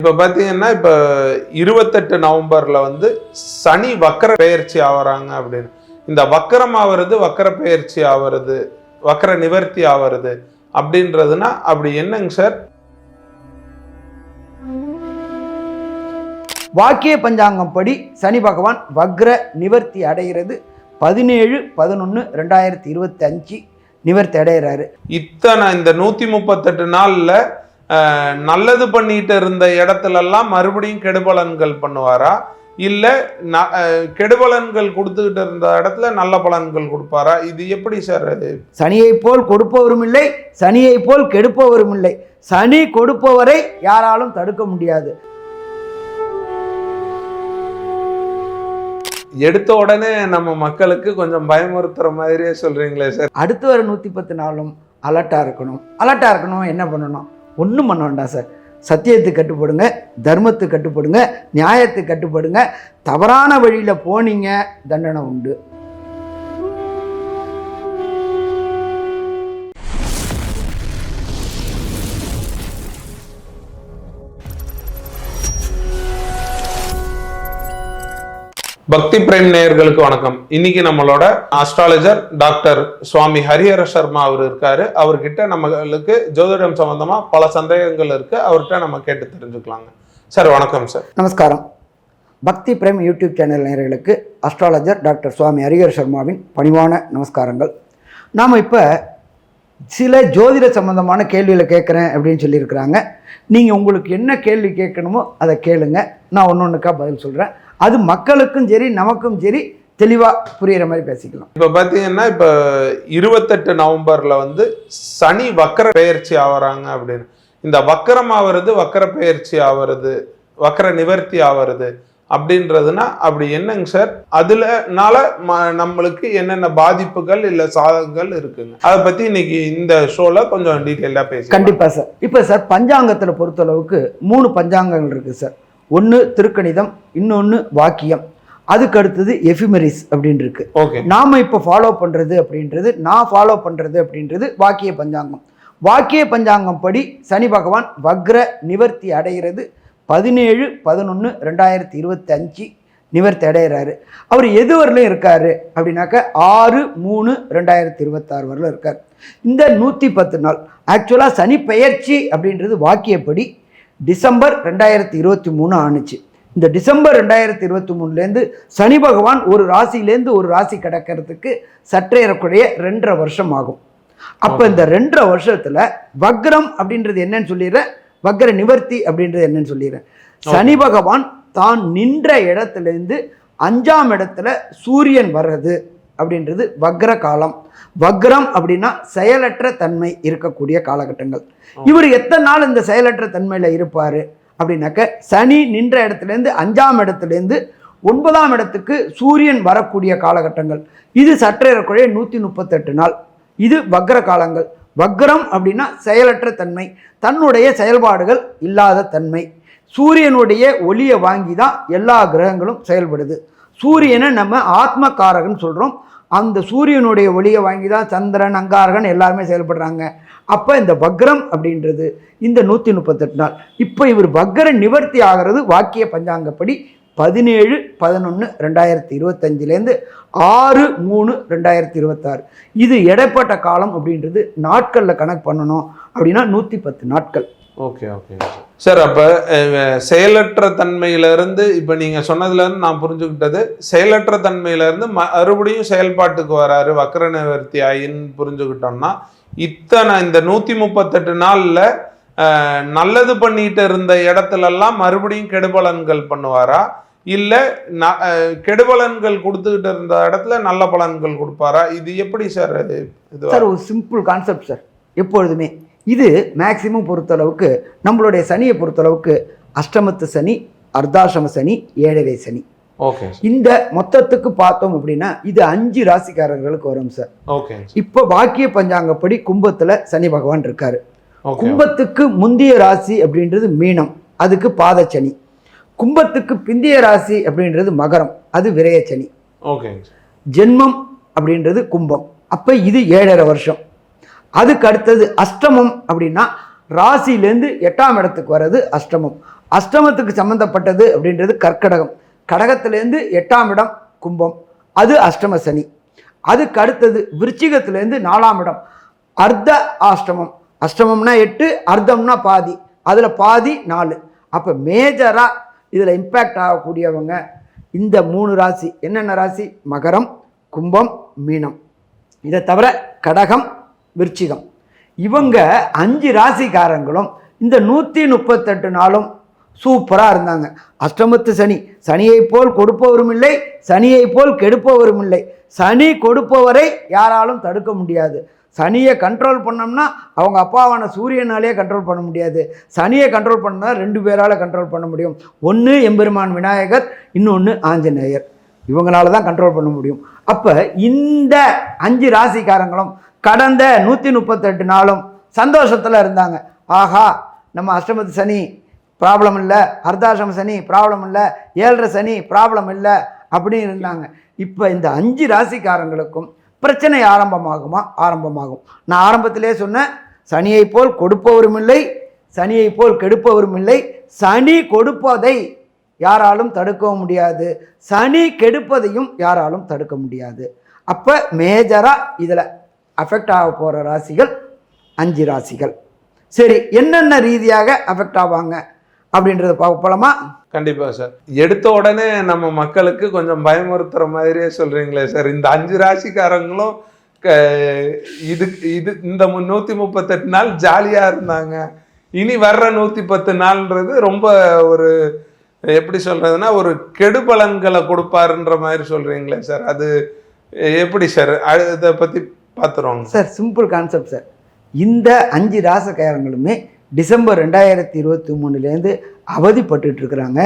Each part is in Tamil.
இப்ப பாத்தீங்கன்னா இப்ப 28 நவம்பர்ல சனி வக்கர பெயர்ச்சி ஆவறாங்க அப்படின்னு. இந்த வக்கரம் ஆவறது, வக்கர பெயர்ச்சி ஆவறது, வக்கர நிவர்த்தி ஆவறது அப்படின்றதுன்னா அப்படி என்னங்க சார்? வாக்கிய பஞ்சாங்கம் படி சனி பகவான் வக்ர நிவர்த்தி அடைகிறது 17/11/2025 நிவர்த்தி அடைகிறாரு. இத்தனை இந்த 138 நாள்ல நல்லது பண்ணிட்டு இருந்த இடத்துல எல்லாம் மறுபடியும் கெடுபலன்கள் பண்ணுவாரா, இல்ல கெடுபலன்கள் கொடுத்துக்கிட்டு இருந்த இடத்துல நல்ல பலன்கள் கொடுப்பாரா? இது எப்படி சார்? சனியை போல் கொடுப்பவரும் இல்லை, சனியை போல் கெடுப்பவரும் இல்லை. சனி கொடுப்பவரை யாராலும் தடுக்க முடியாது. எடுத்த உடனே நம்ம மக்களுக்கு கொஞ்சம் பயமுறுத்துற மாதிரியே சொல்றீங்களே சார். அடுத்து வர 110 நாளும் அலர்ட்டாக இருக்கணும். என்ன பண்ணணும்? ஒன்றும் பண்ண வேண்டாம் சார். சத்தியத்துக்கு கட்டுப்படுங்க, தர்மத்துக்கு கட்டுப்படுங்க, நியாயத்துக்கு கட்டுப்படுங்க. தவறான வழியில் போனீங்க, தண்டனை உண்டு. பக்தி பிரைம் நேயர்களுக்கு வணக்கம். இன்னைக்கு நம்மளோட அஸ்ட்ராலஜர் டாக்டர் சுவாமி ஹரிஹர சர்மா அவர் இருக்காரு. அவர்கிட்ட நம்மளுக்கு ஜோதிடம் சம்பந்தமா பல சந்தேகங்கள் இருக்கு. அவர்கிட்ட நம்ம கேட்டு தெரிஞ்சுக்கலாங்க. சார் வணக்கம் சார். நமஸ்காரம். பக்தி பிரைம் யூடியூப் சேனல் நேயர்களுக்கு அஸ்ட்ராலஜர் டாக்டர் சுவாமி ஹரிஹர சர்மாவின் பணிவான நமஸ்காரங்கள். நாம் இப்போ சில ஜோதிட சம்பந்தமான கேள்விகளை கேட்குறேன் அப்படின்னு சொல்லியிருக்கிறாங்க. நீங்கள் உங்களுக்கு என்ன கேள்வி கேட்கணுமோ அதை கேளுங்க. நான் ஒன்றொன்றுக்கா பதில் சொல்கிறேன். அது மக்களுக்கும் சரி நமக்கும் சரி தெளிவாக புரிகிற மாதிரி பேசிக்கலாம். இப்போ பார்த்தீங்கன்னா இப்போ 28 நவம்பர்ல சனி வக்கர பெயர்ச்சி ஆவறாங்க அப்படின்னு. இந்த வக்கரம் ஆவறது, வக்கர பெயர்ச்சி ஆவறது, வக்கர நிவர்த்தி ஆவறது அப்படின்றதுன்னா அப்படி என்னங்க சார்? அதுலனால நம்மளுக்கு என்னென்ன பாதிப்புகள் இல்ல சாதகங்கள் இருக்குங்க, அதை பத்தி இன்னைக்கு இந்த ஷோல கொஞ்சம் டீட்டெயிலா பேச. கண்டிப்பா சார். இப்போ சார் பஞ்சாங்கத்துல பொறுத்தளவுக்கு 3 பஞ்சாங்கங்கள் இருக்கு சார். ஒன்று திருக்கணிதம், இன்னொன்று வாக்கியம், அதுக்கு அடுத்தது எஃபிமெரிஸ் அப்படின்னு இருக்கு. நாம இப்போ ஃபாலோ பண்றது அப்படின்றது வாக்கிய பஞ்சாங்கம். வாக்கிய பஞ்சாங்கம் படி சனி பகவான் வக்ர நிவர்த்தி அடைகிறது 17/11/2025 நிவர்த்தி அடைகிறாரு. அவர் எது வரலையும் இருக்காரு அப்படின்னாக்க 6/3/2026 வரலும் இருக்கார். இந்த 110 நாள் ஆக்சுவலாக சனி பெயர்ச்சி அப்படின்றது வாக்கியப்படி டிசம்பர் 2023 ஆணுச்சு. இந்த டிசம்பர் 2023 சனி பகவான் ஒரு ராசியிலேருந்து ஒரு ராசி கிடக்கிறதுக்கு சற்றேறக்குறைய 2.5 வருஷம் ஆகும். அப்போ இந்த 2.5 வருஷத்துல வக்ரம் அப்படின்றது என்னன்னு சொல்லிடுறேன், வக்ர நிவர்த்தி அப்படின்றது என்னன்னு சொல்லிடுறேன். சனி பகவான் தான் நின்ற இடத்துலேருந்து 5ஆம் இடத்துல சூரியன் வர்றது அப்படின்றது வக்ர காலம். வக்ரம் அப்படின்னா செயலற்ற தன்மை இருக்கக்கூடிய காலகட்டங்கள். இவர் எத்தனை நாள் இந்த செயலற்ற தன்மையில இருப்பாரு அப்படின்னாக்க, சனி நின்ற இடத்துலேருந்து 5ஆம் இடத்துலேருந்து 9ஆம் இடத்துக்கு சூரியன் வரக்கூடிய காலகட்டங்கள். இது சற்றேறக்குறைய 138 நாள். இது வக்ர காலங்கள். வக்ரம் அப்படின்னா செயலற்ற தன்மை, தன்னுடைய செயல்பாடுகள் இல்லாத தன்மை. சூரியனுடைய ஒளியை வாங்கி தான் எல்லா கிரகங்களும் செயல்படுது. சூரியனை நம்ம ஆத்மகாரகன் சொல்கிறோம். அந்த சூரியனுடைய ஒளியை வாங்கி தான் சந்திரன், அங்காரகன் எல்லாருமே செயல்படுறாங்க. அப்போ இந்த வக்ரம் அப்படின்றது இந்த 138 நாள். இப்போ இவர் வக்ர நிவர்த்தி ஆகிறது வாக்கிய பஞ்சாங்கப்படி 17/11/2025 6/3/2026. இது இடைப்பட்ட காலம் அப்படின்றது நாட்களில் கணக்கு பண்ணணும் அப்படின்னா 110 நாட்கள். Okay sir. அப்போ செயலற்ற தன்மையிலிருந்து இப்போ நீங்கள் சொன்னதுலேருந்து நான் புரிஞ்சுக்கிட்டது, செயலற்ற தன்மையிலேருந்து மறுபடியும் செயல்பாட்டுக்கு வராரு வக்ர நிவர்த்தி ஆயின்னு புரிஞ்சுக்கிட்டோம்னா, இத்தனை இந்த 138 நாளில் நல்லது பண்ணிட்டு இருந்த இடத்துலலாம் மறுபடியும் கெடுபலன்கள் பண்ணுவாரா, இல்லை கெடுபலன்கள் கொடுத்துக்கிட்டு இருந்த இடத்துல நல்ல பலன்கள் கொடுப்பாரா? இது எப்படி சார்? சார் ஒரு சிம்பிள் கான்செப்ட் சார். எப்பொழுதுமே இது மேக்சிமம் பொறுத்தளவுக்கு நம்மளுடைய சனியை பொறுத்தளவுக்கு அஷ்டமத்து சனி, அர்த்தாசிரம சனி, 7.5 சனி. ஓகே. இந்த மொத்தத்துக்கு பார்த்தோம் அப்படின்னா இது 5 ராசிக்காரர்களுக்கு வரும் சார். ஓகே. இப்போ வாக்கிய பஞ்சாங்கப்படி கும்பத்துல சனி பகவான் இருக்காரு. கும்பத்துக்கு முந்தைய ராசி அப்படின்றது மீனம், அதுக்கு பாதச்சனி. கும்பத்துக்கு பிந்திய ராசி அப்படின்றது மகரம், அது விரயச்சனி. ஓகே. ஜென்மம் அப்படின்றது கும்பம். அப்போ இது 7.5 வருஷம். அதுக்கு அடுத்தது அஷ்டமம் அப்படின்னா ராசியிலேருந்து 8ஆம் இடத்துக்கு வர்றது அஷ்டமம். அஷ்டமத்துக்கு சம்மந்தப்பட்டது அப்படின்றது கர்க்கடகம். கடகத்திலேருந்து 8ஆம் இடம் கும்பம், அது அஷ்டம சனி. அதுக்கு அடுத்தது விருச்சிகத்திலேருந்து 4ஆம் இடம் அர்த்த ஆஷ்டமம். அஷ்டமம்னா 8, அர்த்தம்னா பாதி, அதில் பாதி 4. அப்போ மேஜராக இதில் இம்பேக்ட் ஆகக்கூடியவங்க இந்த 3 ராசி. என்னென்ன ராசி? மகரம், கும்பம், மீனம். இதை தவிர கடகம், விருச்சிகம். இவங்க 5 ராசிக்காரங்களும் இந்த 138 நாளும் சூப்பராக இருந்தாங்க. அஷ்டமத்து சனி, சனியை போல் கொடுப்பவரும் இல்லை, சனியை போல் கெடுப்பவரும் இல்லை. சனி கொடுப்பவரை யாராலும் தடுக்க முடியாது. சனியை கண்ட்ரோல் பண்ணோம்னா அவங்க அப்பாவான சூரியனாலே கண்ட்ரோல் பண்ண முடியாது. சனியை கண்ட்ரோல் பண்ணால் 2 பேரால் கண்ட்ரோல் பண்ண முடியும். ஒன்று எம்பெருமான் விநாயகர், இன்னொன்று ஆஞ்சநேயர். இவங்களால தான் கண்ட்ரோல் பண்ண முடியும். அப்போ இந்த 5 ராசிக்காரங்களும் கடந்த 138 நாளும் சந்தோஷத்தில் இருந்தாங்க. ஆஹா, நம்ம அஷ்டமத்து சனி ப்ராப்ளம் இல்லை, அர்த்தாஷ்டம சனி ப்ராப்ளம் இல்லை, 7.5 சனி ப்ராப்ளம் இல்லை அப்படின்னு இருந்தாங்க. இப்போ இந்த 5 ராசிக்காரங்களுக்கும் பிரச்சனை ஆரம்பமாகும். நான் ஆரம்பத்திலே சொன்னேன், சனியை போல் கொடுப்பவரும் இல்லை, சனியை போல் கெடுப்பவரும் இல்லை. சனி கொடுப்பதை யாராலும் தடுக்கவும் முடியாது, சனி கெடுப்பதையும் யாராலும் தடுக்க முடியாது. அப்போ மேஜராக இதில் அஃபெக்ட் ஆக போகிற ராசிகள் 5 ராசிகள். சரி, என்னென்ன ரீதியாக அஃபெக்ட் ஆவாங்க அப்படின்றத போலாமா? கண்டிப்பாக சார். எடுத்த உடனே நம்ம மக்களுக்கு கொஞ்சம் பயமுறுத்துற மாதிரியே சொல்றீங்களே சார். இந்த 5 ராசிக்காரங்களும் இந்த 138 நாள் ஜாலியா இருந்தாங்க, இனி வர்ற 110 நாள்ன்றது ரொம்ப ஒரு எப்படி சொல்றதுன்னா ஒரு கெடுபலன்களை கொடுப்பாருன்ற மாதிரி சொல்றீங்களே சார். அது எப்படி சார்? அதை பத்தி பார்த்துருவாங்க சார். Simple concept sir. இந்த 5 ராசிக்காரங்களுமே டிசம்பர் 2023 அவதிப்பட்டு இருக்கிறாங்க,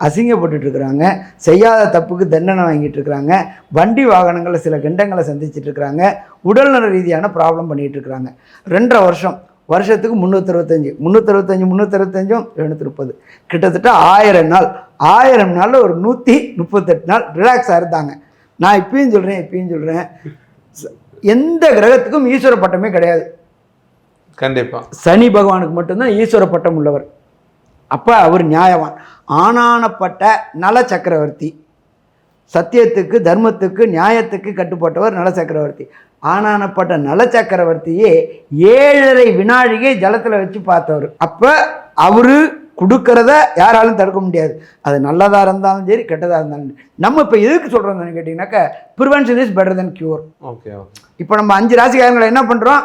அசிங்கப்பட்டு இருக்கிறாங்க, செய்யாத தப்புக்கு தண்டனை வாங்கிட்டு இருக்கிறாங்க, வண்டி வாகனங்களில் சில கண்டங்களை சந்திச்சுட்டு இருக்கிறாங்க, உடல்நல ரீதியான ப்ராப்ளம் பண்ணிட்டு இருக்கிறாங்க. 2.5 வருஷம், வருஷத்துக்கு 365 230 கிட்டத்தட்ட 1000 நாள். 1000 நாளில் ஒரு 138 நாள் ரிலாக்ஸாக இருந்தாங்க. நான் இப்பயும் சொல்கிறேன், எந்த கிரகத்துக்கும் ஈஸ்வர பட்டமே கிடையாது. கண்டிப்பா சனி பகவானுக்கு மட்டும்தான் ஈஸ்வர பட்டம் உள்ளவர். அப்போ அவர் நியாயவான், ஆனானப்பட்ட நல சக்கரவர்த்தி. சத்தியத்துக்கு, தர்மத்துக்கு, நியாயத்துக்கு கட்டுப்பட்டவர் நல சக்கரவர்த்தி. ஆனானப்பட்ட நல சக்கரவர்த்தியே 7.5 வினாழிகை ஜலத்தில் வச்சு பார்த்தவர். அப்போ அவரு கொடுக்கறத யாராலும் தடுக்க முடியாது. அது நல்லதாக இருந்தாலும் சரி, கெட்டதாக இருந்தாலும் சரி. நம்ம இப்போ எதுக்கு சொல்கிறோம்னு கேட்டிங்கனாக்கா, prevention is better than cure. Okay. இப்போ நம்ம 5 ராசிக்காரங்களை என்ன பண்ணுறோம்?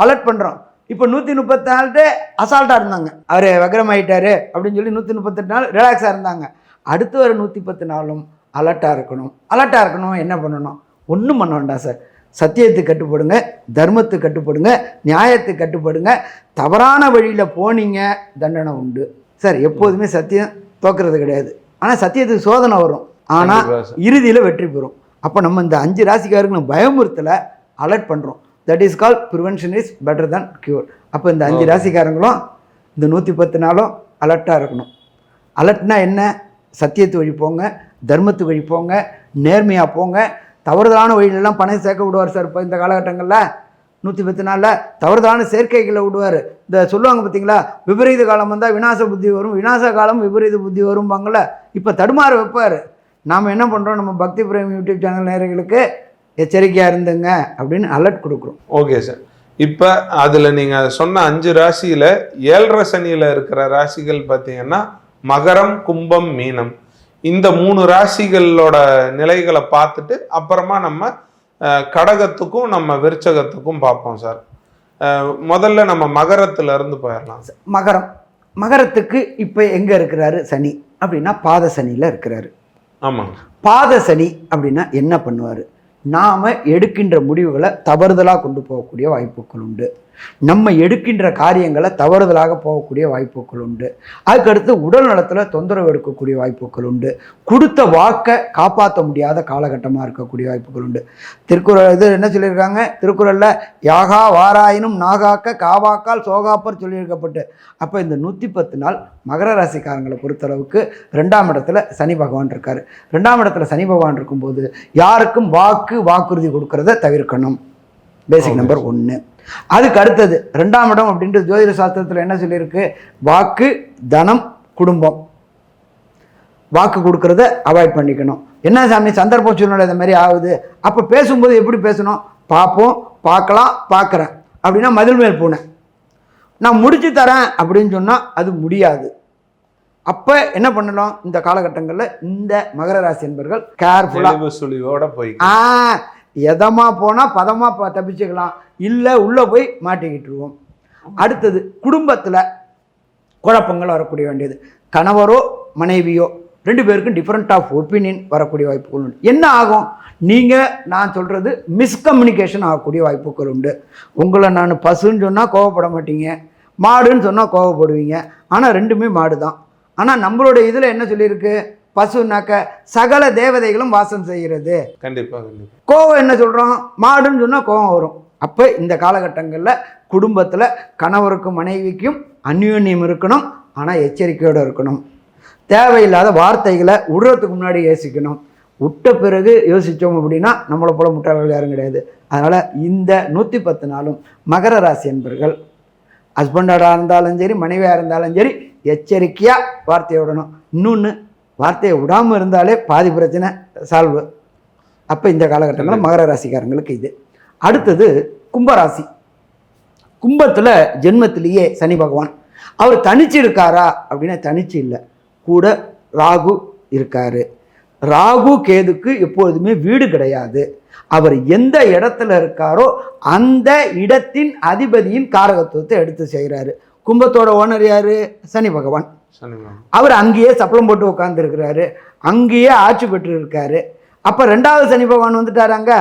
அலர்ட் பண்ணுறோம். இப்போ 134 அசால்ட்டாக இருந்தாங்க, அவர் வக்ரம் ஆகிட்டாரு அப்படின்னு சொல்லி 138 நாள் ரிலாக்ஸாக இருந்தாங்க. அடுத்து வர 110 நாளும் அலர்ட்டாக இருக்கணும். என்ன பண்ணணும்? ஒன்றும் பண்ண வேண்டாம் சார். சத்தியத்துக்கு கட்டுப்படுங்க, தர்மத்துக்கு கட்டுப்படுங்க, நியாயத்துக்கு கட்டுப்படுங்க. தவறான வழியில் போனீங்க, தண்டனை உண்டு சார். எப்போதுமே சத்தியம் தோக்கிறது கிடையாது. ஆனால் சத்தியத்துக்கு சோதனை வரும், ஆனால் இறுதியில் வெற்றி பெறும். அப்போ நம்ம இந்த 5 ராசிக்காரர்களும் பயமுறுத்தலை அலர்ட் பண்ணுறோம். That is call prevention is better than cure. அப்போ இந்த 5 ராசிக்காரங்களும் இந்த 110 நாளும் அலர்ட்டாக இருக்கணும். அலர்ட்னா என்ன? சத்தியத்து வழி போங்க, தர்மத்து வழி போங்க, நேர்மையாக போங்க. தவறுதலான வழியிலெல்லாம் பணம் சேர்க்க விடுவார் சார். இப்போ இந்த காலகட்டங்களில் 110 நாளில் தவறுதலான சேர்க்கைகளை விடுவார். இந்த சொல்லுவாங்க பார்த்தீங்களா, விபரீத காலம் வந்தால் விநாச புத்தி வரும், விநாச காலம் விபரீத புத்தி வரும்பாங்கள. இப்போ தடுமாற வைப்பார். நாம் என்ன பண்ணுறோம்? நம்ம பக்தி பிரேமி யூடியூப் சேனல் நேயர்களுக்கு எச்சரிக்கையாக இருந்துங்க அப்படின்னு அலர்ட் கொடுக்குறோம். Okay sir. இப்போ அதில் நீங்கள் சொன்ன 5 ராசியில் 7.5 சனியில் இருக்கிற ராசிகள் பார்த்தீங்கன்னா மகரம், கும்பம், மீனம். இந்த 3 ராசிகளோட நிலைகளை பார்த்துட்டு அப்புறமா நம்ம கடகத்துக்கும் நம்ம விருச்சகத்துக்கும் பார்ப்போம் சார். முதல்ல நம்ம மகரத்துல இருந்து போயிடலாம். மகரத்துக்கு இப்போ எங்கே இருக்கிறாரு சனி அப்படின்னா பாத சனியில் இருக்கிறாரு. ஆமாங்க. பாத சனி அப்படின்னா என்ன பண்ணுவார்? நாம் எடுக்கின்ற முடிவுகளை தவறுதலாக கொண்டு போகக்கூடிய வாய்ப்புகள் உண்டு. நம்ம எடுக்கின்ற காரியங்களை தவறுதலாக போகக்கூடிய வாய்ப்புகள் உண்டு. அதுக்கடுத்து உடல் நலத்தில் தொந்தரவு எடுக்கக்கூடிய வாய்ப்புகள் உண்டு. கொடுத்த வாக்கை காப்பாற்ற முடியாத காலகட்டமாக இருக்கக்கூடிய வாய்ப்புகள் உண்டு. திருக்குறள் இது என்ன சொல்லியிருக்காங்க? திருக்குறளில் யாகா வாராயினும் நாகாக்க காவாக்கால் சோகாப்பர் சொல்லியிருக்கப்பட்டு. அப்போ இந்த 110 நாள் மகர ராசிக்காரங்களை பொறுத்தளவுக்கு 2ஆம் இடத்துல சனி பகவான் இருக்கார். 2ஆம் இடத்துல சனி பகவான் இருக்கும்போது யாருக்கும் வாக்குறுதி கொடுக்கறத தவிர்க்கணும். பேசிக் நம்பர் 1. அதுக்கு அடுத்தது 2ஆம் இடம் அப்படின்றது ஜோதிட சாஸ்திரத்தில் என்ன சொல்லியிருக்கு? வாக்கு, தனம், குடும்பம். வாக்கு கொடுக்கறத அவாய்ட் பண்ணிக்கணும். என்ன சாமி சந்தர்ப்ப சூழ்நிலை இந்த மாதிரி ஆகுது, அப்போ பேசும்போது எப்படி பேசணும்? பார்ப்போம், பார்க்கலாம், பார்க்குறேன் அப்படின்னா மதில் மேல் பூனை. நான் முடிச்சு தரேன் அப்படின்னு சொன்னால் அது முடியாது. அப்போ என்ன பண்ணலாம்? இந்த காலகட்டங்களில் இந்த மகர ராசி என்பர்கள் கேர்ஃபுல்லாக போய் எதமா போனால் பதமாக தப்பிச்சுக்கலாம், இல்லை உள்ளே போய் மாட்டிக்கிட்டுருவோம். அடுத்தது குடும்பத்தில் குழப்பங்கள் வரக்கூடிய வேண்டியது. கணவரோ மனைவியோ 2 பேருக்கும் டிஃப்ரெண்ட் ஆஃப் ஒப்பீனியன் வரக்கூடிய வாய்ப்புகள் உண்டு. என்ன ஆகும்? நீங்கள் நான் சொல்கிறது மிஸ்கம்யூனிகேஷன் ஆகக்கூடிய வாய்ப்புகள் உண்டு. உங்களை நான் பசுன்னு சொன்னால் கோவப்பட மாட்டீங்க, மாடுன்னு சொன்னால் கோவப்படுவீங்க. ஆனால் 2மே மாடு தான். ஆனால் நம்மளுடைய இதில் என்ன சொல்லியிருக்கு? பசுனாக்க சகல தேவதைகளும் வாசம் செய்கிறது. கண்டிப்பாக. கோவம் என்ன சொல்கிறோம்? மாடுன்னு சொன்னால் கோவம் வரும். அப்போ இந்த காலகட்டங்களில் குடும்பத்தில் கணவருக்கும் மனைவிக்கும் அந்யோன்யம் இருக்கணும், ஆனால் எச்சரிக்கையோடு இருக்கணும். தேவையில்லாத வார்த்தைகளை விடுறதுக்கு முன்னாடி யோசிக்கணும். விட்ட பிறகு யோசித்தோம் அப்படின்னா நம்மளை போல முட்டாள்கள் யாரும் கிடையாது. அதனால் இந்த 110 நாளும் மகர ராசி என்பர்கள் ஹஸ்பண்டாக இருந்தாலும் சரி, மனைவியாக இருந்தாலும் சரி, எச்சரிக்கையாக வார்த்தையை விடணும். இன்னொன்று, வார்த்தையை விடாமல் இருந்தாலே பாதி பிரச்சனை சால்வு. அப்போ இந்த காலகட்டங்களில் மகர ராசிக்காரங்களுக்கு இது. அடுத்தது கும்பராசி. கும்பத்தில் ஜென்மத்திலேயே சனி பகவான். அவர் தனிச்சு இருக்காரா அப்படின்னா தனிச்சு இல்லை, கூட ராகு இருக்காரு. ராகு கேதுக்கு எப்பொழுதுமே வீடு கிடையாது. அவர் எந்த இடத்துல இருக்காரோ அந்த இடத்தின் அதிபதியின் காரகத்துவத்தை எடுத்து செய்கிறாரு. கும்பத்தோட ஓனர் யாரு? சனி பகவான். அவர் அங்கேயே சப்பளம் போட்டு உட்கார்ந்து இருக்கிறாரு, அங்கேயே ஆட்சி பெற்று இருக்காரு. அப்ப 2வது சனி பகவான் வந்துட்டாராங்க.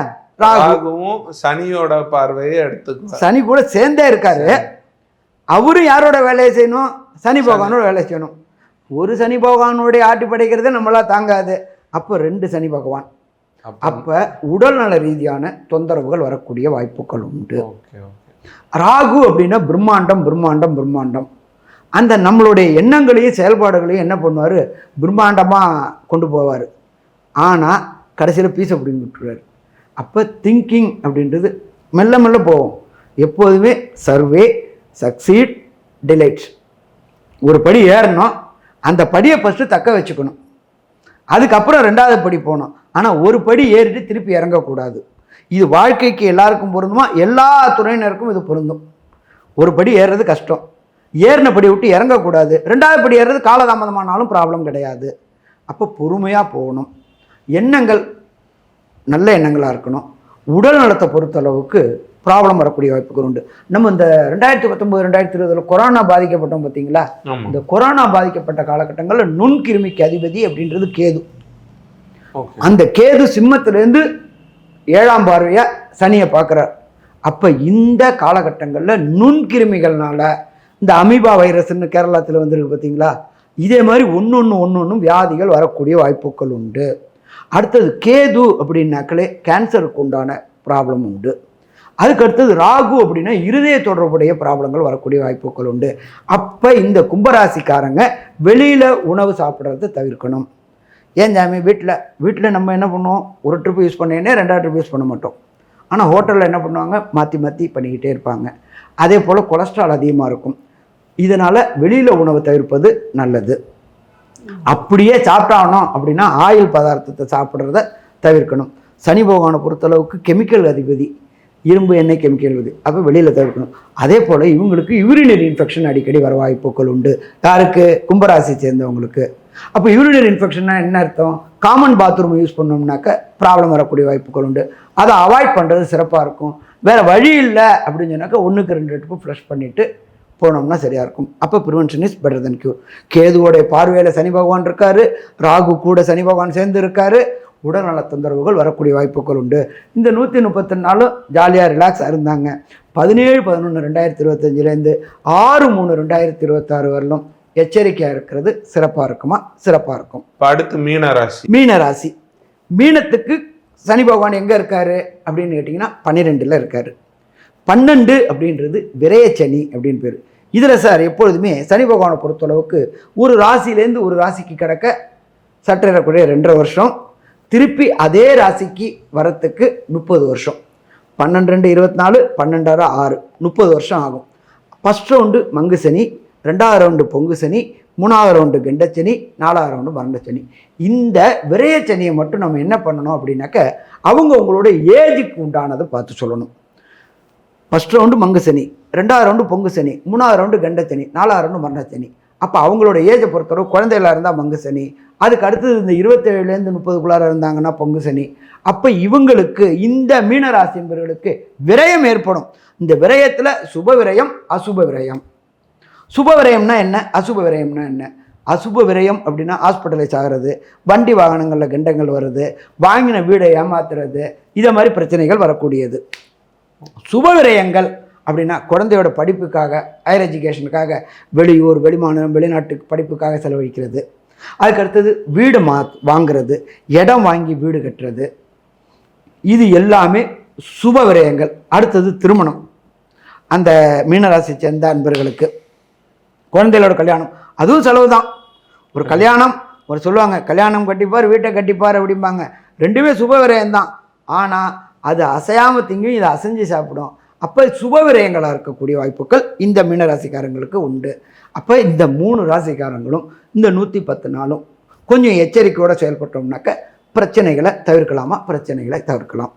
ராகுவும் சனியோட பார்வையை எடுத்து சனி கூட சேர்ந்தே இருக்காரு. அவரும் யாரோட வேலையை செய்யணும்? சனி பகவானோட வேலை செய்யணும். ஒரு சனி பகவானுடைய ஆட்டி படைக்கிறது நம்மளா தாங்காது. அப்போ 2 சனி பகவான். அப்போ உடல்நல ரீதியான தொந்தரவுகள் வரக்கூடிய வாய்ப்புகள் உண்டு. ராகு அப்படின்னா பிரம்மாண்டம் பிரம்மாண்டம் பிரம்மாண்டம். அந்த நம்மளுடைய எண்ணங்களையும் செயல்பாடுகளையும் என்ன பண்ணுவார்? பிரம்மாண்டமாக கொண்டு போவார். ஆனால் கடைசியில் பீஸை பிடிங்கி விட்டுருவார். அப்போ திங்கிங் அப்படின்றது மெல்ல மெல்ல போவோம். எப்போதுமே சர்வே, சக்சீட், டிலைட். ஒரு படி ஏறணும், அந்த படியை ஃபஸ்ட்டு தக்க வச்சுக்கணும், அதுக்கப்புறம் 2வது படி போகணும். ஆனால் ஒரு படி ஏறிட்டு திருப்பி இறங்கக்கூடாது. இது வாழ்க்கைக்கு எல்லாருக்கும் பொருந்துமா? எல்லா துறையினருக்கும் இது பொருந்தும். ஒரு படி ஏறுறது கஷ்டம், ஏறின படி விட்டு இறங்கக்கூடாது. 2வது படி ஏறுறது காலதாமதமானாலும் ப்ராப்ளம் கிடையாது. அப்போ பொறுமையாக போகணும். எண்ணங்கள் நல்ல எண்ணங்களாக இருக்கணும். உடல் நலத்தை பொறுத்தளவுக்கு ப்ராப்ளம் வரக்கூடிய வாய்ப்புகள் உண்டு. நம்ம இந்த 2019 2020 கொரோனா பாதிக்கப்பட்டோம் பார்த்தீங்களா? இந்த கொரோனா பாதிக்கப்பட்ட காலகட்டங்களில் நுண்கிருமிக்கு அதிபதி அப்படின்றது கேது. அந்த கேது சிம்மத்திலேருந்து 7ஆம் பார்வையா சனியை பார்க்குறார். அப்போ இந்த காலகட்டங்களில் நுண்கிருமிகள்னால இந்த அமீபா வைரஸ்ன்னு கேரளத்தில் வந்துருக்கு பார்த்தீங்களா? இதே மாதிரி ஒன்று வியாதிகள் வரக்கூடிய வாய்ப்புகள் உண்டு. அடுத்தது கேது அப்படின்னாக்களே கேன்சருக்கு உண்டான ப்ராப்ளம் உண்டு. அதுக்கடுத்தது ராகு அப்படின்னா இருதய தொடர்புடைய ப்ராப்ளங்கள் வரக்கூடிய வாய்ப்புகள் உண்டு. அப்போ இந்த கும்பராசிக்காரங்க வெளியில் உணவு சாப்பிட்றத தவிர்க்கணும். ஏன் ஜாமி வீட்டில் நம்ம என்ன பண்ணுவோம்? ஒரு ட்ரிப் யூஸ் பண்ணேன்னே 2வது ட்ரிப் யூஸ் பண்ண மாட்டோம். ஆனால் ஹோட்டலில் என்ன பண்ணுவாங்க? மாற்றி பண்ணிக்கிட்டே இருப்பாங்க. அதே போல் கொலஸ்ட்ரால் அதிகமாக இருக்கும். இதனால் வெளியில் உணவை தவிர்ப்பது நல்லது. அப்படியே சாப்பிட்டாகணும் அப்படின்னா ஆயில் பதார்த்தத்தை சாப்பிட்றத தவிர்க்கணும். சனி பகவானை பொறுத்தளவுக்கு கெமிக்கல் அதிபதி, இரும்பு எண்ணெய் கெமிக்கல் அதிபதி. அப்போ வெளியில் தவிர்க்கணும். அதே போல் இவங்களுக்கு யூரினரி இன்ஃபெக்ஷன் அடிக்கடி வர வாய்ப்புகள் உண்டு. யாருக்கு? கும்பராசி சேர்ந்தவங்களுக்கு. அப்போ யூரினரி இன்ஃபெக்ஷன்னா என்ன அர்த்தம்? காமன் பாத்ரூம் யூஸ் பண்ணோம்னாக்க ப்ராப்ளம் வரக்கூடிய வாய்ப்புகள் உண்டு. அதை அவாய்ட் பண்ணுறது சிறப்பாக இருக்கும். வேறு வழி இல்லை அப்படின்னு சொன்னாக்கா 1க்கு 2 ட்ரிப்பு ஃப்ளஷ் பண்ணிவிட்டு போனோம்னா சரியாக இருக்கும். அப்போ prevention is better than cure. கேதுவோடைய பார்வையில் சனி பகவான் இருக்கார், ராகு கூட சனி பகவான் சேர்ந்து இருக்கார். உடல்நல தொந்தரவுகள் வரக்கூடிய வாய்ப்புகள் உண்டு. இந்த 134 நாளும் ஜாலியாக ரிலாக்ஸாக இருந்தாங்க. 17/11/2025 6/3/2026 வரலும் எச்சரிக்கையாக இருக்கிறது சிறப்பாக இருக்குமா? சிறப்பாக இருக்கும். அடுத்து மீனராசி. மீனராசி. மீனத்துக்கு சனி பகவான் எங்கே இருக்காரு அப்படின்னு கேட்டிங்கன்னா 12ல் இருக்கார். 12 அப்படின்றது விரயச்சனி அப்படின்னு பேர். இதில் சார் எப்பொழுதுமே சனி பகவானை பொறுத்தளவுக்கு ஒரு ராசியிலேருந்து ஒரு ராசிக்கு கிடக்க சற்றேறக்கூடிய 2.5 வருஷம், திருப்பி அதே ராசிக்கு வரத்துக்கு 30 வருஷம். 12/2/24 12/6 30 வருஷம் ஆகும். ஃபஸ்ட் ரவுண்டு மங்கு சனி, 2வது ரவுண்டு பொங்கு சனி, 3வது ரவுண்டு கெண்டச்சனி, 4வது ரவுண்டு மரணச்சனி. இந்த விரயச்சனியை மட்டும் நம்ம என்ன பண்ணணும் அப்படின்னாக்க அவங்களோட ஏஜுக்கு உண்டானதை பார்த்து சொல்லணும். ஃபஸ்ட் ரவுண்டு மங்கு சனி, 2வது ரவுண்டு பொங்கு சனி, 3வது ரவுண்டு கெண்டச்சனி, 4வது ரவுண்டு மரணச்சனி. அப்போ அவங்களோட ஏஜை பொறுத்தவரை குழந்தைகளாக இருந்தால் மங்கு சனி, அதுக்கு அடுத்தது இந்த 27லேருந்து 30க்குள்ளார இருந்தாங்கன்னா பொங்கு சனி. அப்போ இவங்களுக்கு இந்த மீனராசி என்பவர்களுக்கு விரயம் ஏற்படும். இந்த விரயத்தில் சுப விரயம், அசுப விரயம். சுப விரயம்னா என்ன, அசுப விரயம்னா என்ன? அசுப விரயம் அப்படின்னா ஹாஸ்பிட்டலைஸ் ஆகிறது, வண்டி வாகனங்களில் கண்டங்கள் வருது, வாங்கின வீடை ஏமாத்துறது, இதை மாதிரி பிரச்சனைகள் வரக்கூடியது. சுப விரயங்கள் அப்படின்னா குழந்தையோட படிப்புக்காக, ஹையர் எஜுகேஷனுக்காக வெளியூர், வெளிமாநிலம், வெளிநாட்டுக்கு படிப்புக்காக செலவழிக்கிறது. அதுக்கடுத்தது வீடு வாங்கிறது, இடம் வாங்கி வீடு கட்டுறது, இது எல்லாமே சுப விரயங்கள். அடுத்தது திருமணம். அந்த மீனராசி சேர்ந்த அன்பர்களுக்கு குழந்தைகளோட கல்யாணம், அதுவும் செலவு தான். ஒரு கல்யாணம், ஒரு சொல்லுவாங்க கல்யாணம் கட்டிப்பார் வீட்டை கட்டிப்பார் அப்படிம்பாங்க, ரெண்டுமே சுப விரயம்தான். ஆனால் அது அசையாமல் திங்கும், இதை அசைஞ்சு சாப்பிடும். அப்போ சுப விரயங்களாக இருக்கக்கூடிய வாய்ப்புகள் இந்த மீனராசிக்காரங்களுக்கு உண்டு. அப்போ இந்த 3 ராசிக்காரங்களும் இந்த 110 நாளும் கொஞ்சம் எச்சரிக்கையோடு செயல்பட்டோம்னாக்க பிரச்சனைகளை தவிர்க்கலாமா? பிரச்சனைகளை தவிர்க்கலாம்.